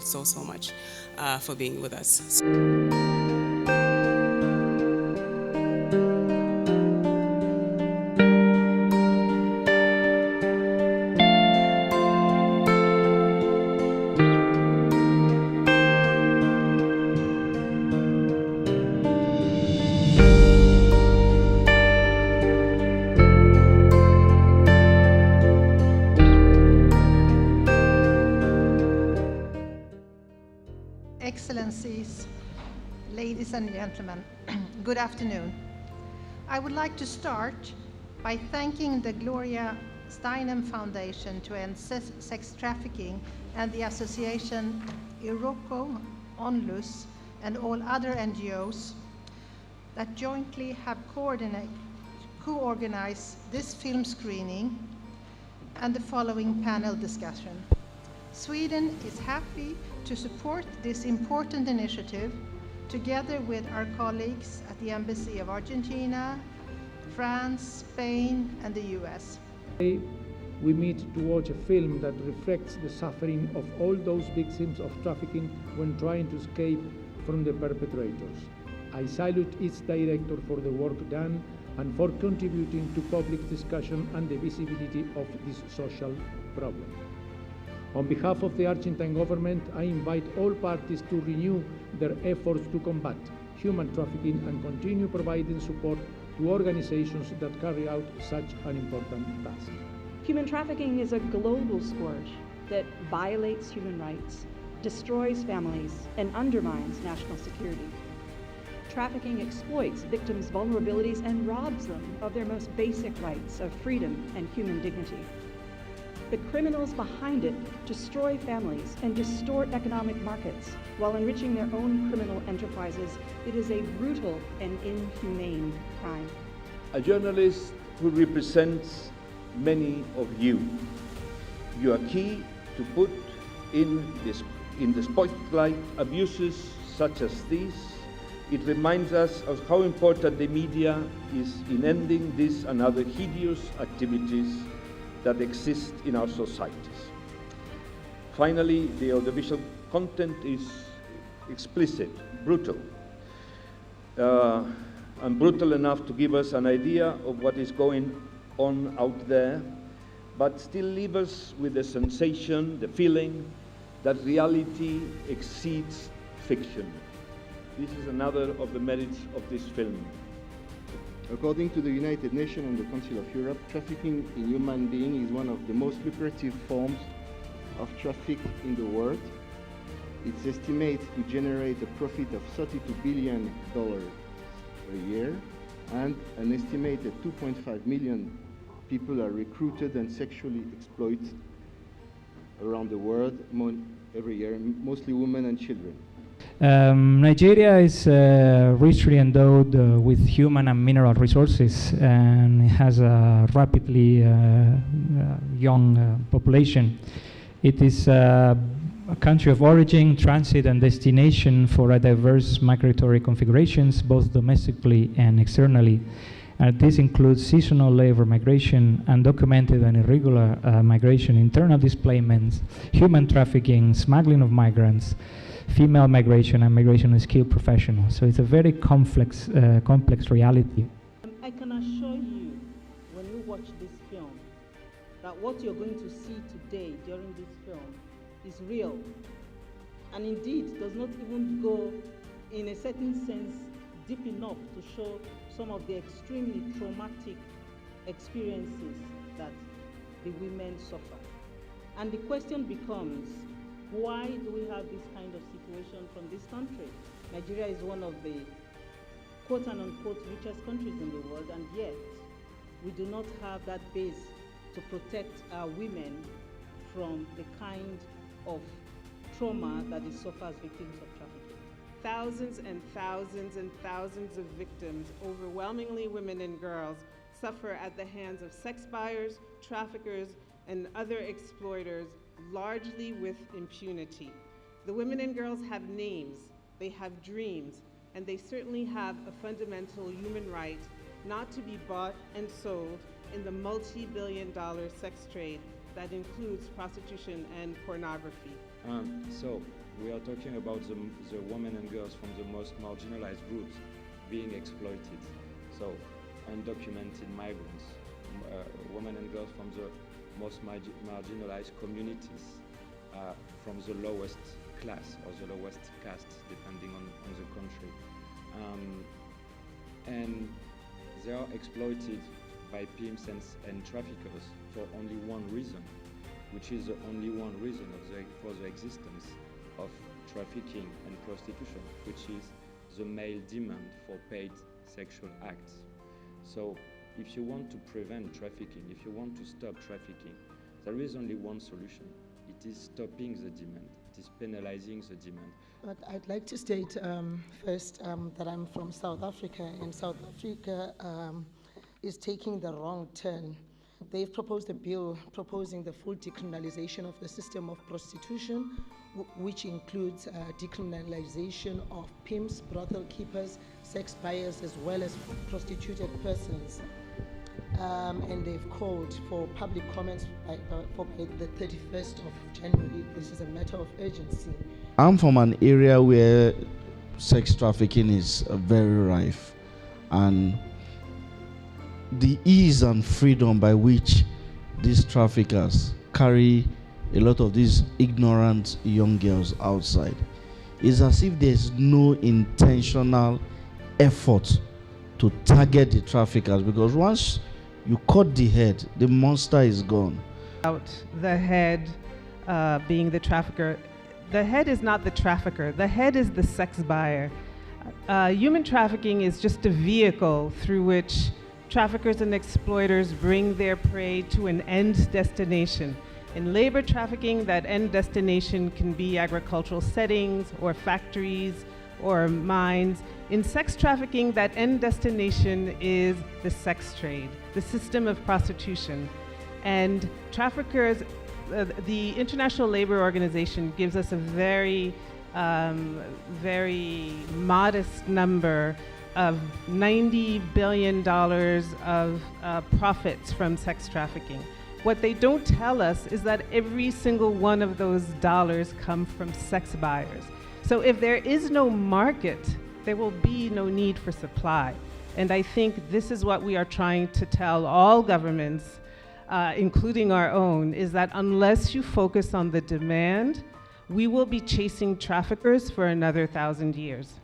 so much for being with us. Excellencies, ladies and gentlemen, good afternoon. I would like to start by thanking the Gloria Steinem Foundation to End Sex Trafficking and the association Iroko, Onlus, and all other NGOs that jointly have co-organized this film screening and the following panel discussion. Sweden is happy to support this important initiative together with our colleagues at the Embassy of Argentina, France, Spain, and the US. Today, we meet to watch a film that reflects the suffering of all those victims of trafficking when trying to escape from the perpetrators. I salute its director for the work done and for contributing to public discussion and the visibility of this social problem. On behalf of the Argentine government, I invite all parties to renew their efforts to combat human trafficking and continue providing support to organizations that carry out such an important task. Human trafficking is a global scourge that violates human rights, destroys families, and undermines national security. Trafficking exploits victims' vulnerabilities and robs them of their most basic rights of freedom and human dignity. The criminals behind it destroy families and distort economic markets while enriching their own criminal enterprises. It is a brutal and inhumane crime. A journalist who represents many of you. You are key to put in the spotlight abuses such as these. It reminds us of how important the media is in ending these and other hideous activities that exist in our societies. Finally, the audiovisual content is explicit, brutal, and brutal enough to give us an idea of what is going on out there, but still leave us with the sensation, the feeling that reality exceeds fiction. This is another of the merits of this film. According to the United Nations and the Council of Europe, trafficking in human beings is one of the most lucrative forms of traffic in the world. It's estimated to generate a profit of $32 billion a year, and an estimated 2.5 million people are recruited and sexually exploited around the world every year, mostly women and children. Nigeria is richly endowed with human and mineral resources, and it has a rapidly young population. It is a country of origin, transit, and destination for a diverse migratory configurations, both domestically and externally. This includes seasonal labor migration, undocumented and irregular migration, internal displacements, human trafficking, smuggling of migrants, female migration, and migration of skilled professionals. So it's a very complex reality. I can assure you, when you watch this film, that what you're going to see today during this film is real, and indeed does not even go, in a certain sense, deep enough to show some of the extremely traumatic experiences that the women suffer. And the question becomes, why do we have this kind of situation from this country? Nigeria is one of the quote and unquote richest countries in the world, and yet we do not have that base to protect our women from the kind of trauma that is suffered as victims of trafficking. Thousands and thousands and thousands of victims, overwhelmingly women and girls, suffer at the hands of sex buyers, traffickers, and other exploiters, largely with impunity. The women and girls have names, they have dreams, and they certainly have a fundamental human right not to be bought and sold in the multi-billion-dollar sex trade that includes prostitution and pornography. So we are talking about the women and girls from the most marginalized groups being exploited. So undocumented migrants, women and girls from the most marginalized communities, from the lowest class or the lowest caste, depending on the country. And they are exploited by pimps and traffickers for only one reason, which is the only one reason for the existence of trafficking and prostitution, which is the male demand for paid sexual acts. So if you want to prevent trafficking, if you want to stop trafficking, there is only one solution. It is stopping the demand. It is penalizing the demand. But I'd like to state first that I'm from South Africa, and South Africa is taking the wrong turn. They've proposed a bill proposing the full decriminalization of the system of prostitution, which includes decriminalization of pimps, brothel keepers, sex buyers, as well as prostituted persons. And they've called for public comments by the 31st of January. This is a matter of urgency. I'm from an area where sex trafficking is very rife, and the ease and freedom by which these traffickers carry a lot of these ignorant young girls outside is as if there's no intentional effort to target the traffickers, because once you cut the head, the monster is gone. The head being the trafficker. The head is not the trafficker. The head is the sex buyer. Human trafficking is just a vehicle through which traffickers and exploiters bring their prey to an end destination. In labor trafficking, that end destination can be agricultural settings or factories or mines. In sex trafficking, that end destination is the sex trade, the system of prostitution. And traffickers, the International Labor Organization gives us a very modest number of $90 billion of profits from sex trafficking. What they don't tell us is that every single one of those dollars come from sex buyers. So if there is no market, there will be no need for supply. And I think this is what we are trying to tell all governments, including our own, is that unless you focus on the demand, we will be chasing traffickers for another 1,000 years.